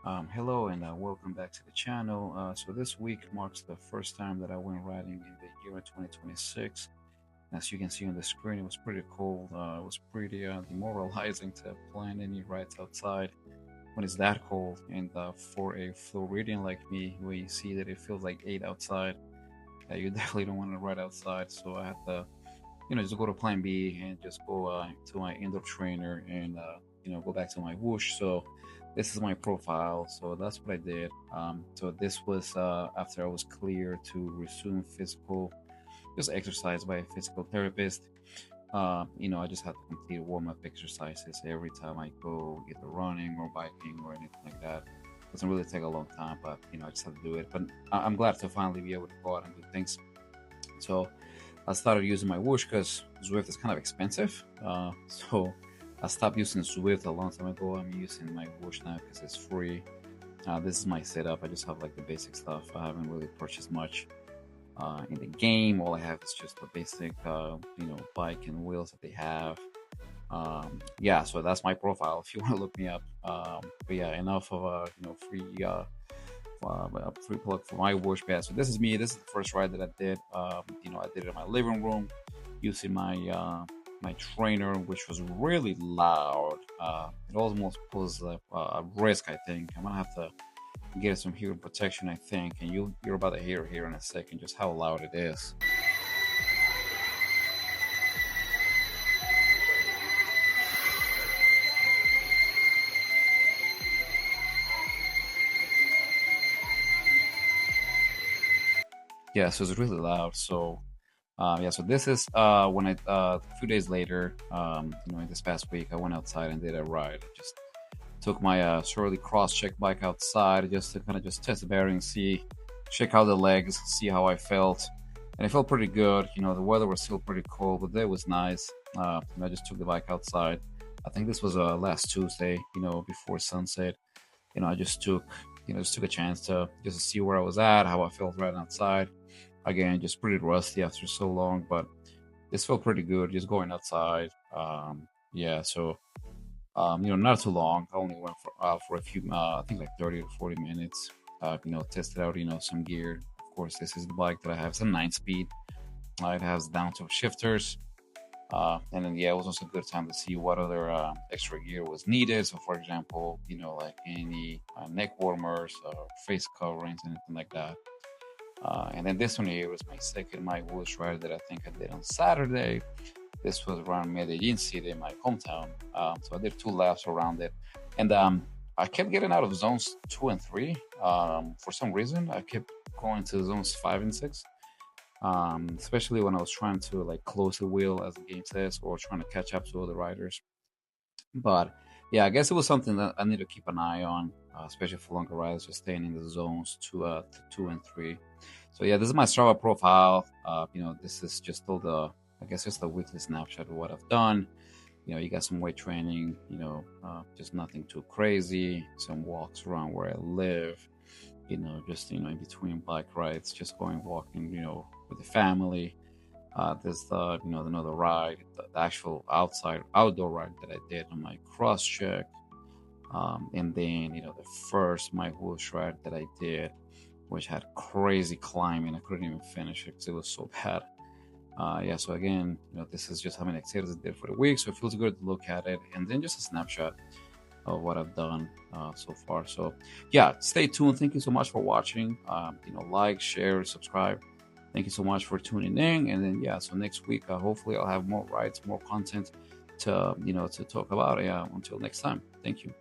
Hello and welcome back to the channel. So this week marks the first time that I went riding in the year 2026. As you can see on the screen, it was pretty cold. It was pretty demoralizing to plan any rides outside when it's that cold. And for a Floridian like me, where you see that it feels like 8 outside, you definitely don't want to ride outside. So I had to, just go to Plan B and just go to my indoor trainer and go back to my whoosh. So this is my profile. So that's what I did. So this was after I was clear to resume physical, just exercise by a physical therapist. I just had to complete warm-up exercises every time I go, either running or biking or anything like that. Doesn't really take a long time, but I just have to do it. But I'm glad to finally be able to go out and do things. So I started using my Whoosh because Zwift is kind of expensive. So I stopped using Zwift a long time ago. I'm using my Whoosh now because it's free. This is my setup. I just have like the basic stuff. I haven't really purchased much in the game. All I have is just the basic, bike and wheels that they have. Yeah, so that's my profile if you want to look me up. But yeah, enough of a free plug for my wash pad. So this is me. This is the first ride that I did. I did it in my living room using my trainer, which was really loud. It almost poses a risk. I think I'm gonna have to get some hearing protection. I think, and you're about to hear here in a second just how loud it is. Yeah, so it's really loud. So yeah, so this is when a few days later, this past week, I went outside and did a ride. I just took my Surly Cross Check bike outside just to kind of just test the bearings, see, check out the legs, see how I felt, and it felt pretty good. The weather was still pretty cold, but the day was nice. I just took the bike outside. I think this was last Tuesday, before sunset. I just took a chance to just see where I was at, how I felt right outside. Again, just pretty rusty after so long, but this felt pretty good just going outside. Yeah, so not too long. I only went for a few, I think like 30 to 40 minutes. Tested out, some gear. Of course, this is the bike that I have. It's a 9 speed. It has down tilt shifters. And then, yeah, it was also a good time to see what other extra gear was needed. So, for example, like any neck warmers, face coverings, anything like that. And then this one here was my second My Wheels ride that I think I did on Saturday. This was around Medellin City, my hometown. So I did 2 laps around it. And I kept getting out of zones 2 and 3. For some reason, I kept going to zones 5 and 6. Especially when I was trying to like close the wheel, as the game says, or trying to catch up to other riders. But yeah, I guess it was something that I need to keep an eye on, especially for longer rides, just staying in the zones to 2 and 3. So yeah, this is my Strava profile. This is just all I guess just a weekly snapshot of what I've done. You got some weight training, just nothing too crazy. Some walks around where I live, just in between bike rides, just going walking, with the family. There's another ride, the actual outdoor ride that I did on my cross check. And then, the first my whoosh ride that I did, which had crazy climbing. I couldn't even finish it because it was so bad. Yeah, so again, this is just how many activities I did for the week. So it feels good to look at it. And then just a snapshot of what I've done so far. So yeah, stay tuned. Thank you so much for watching. Like, share, subscribe. Thank you so much for tuning in. And then yeah, so next week, hopefully I'll have more rides, more content to to talk about. Yeah, until next time. Thank you.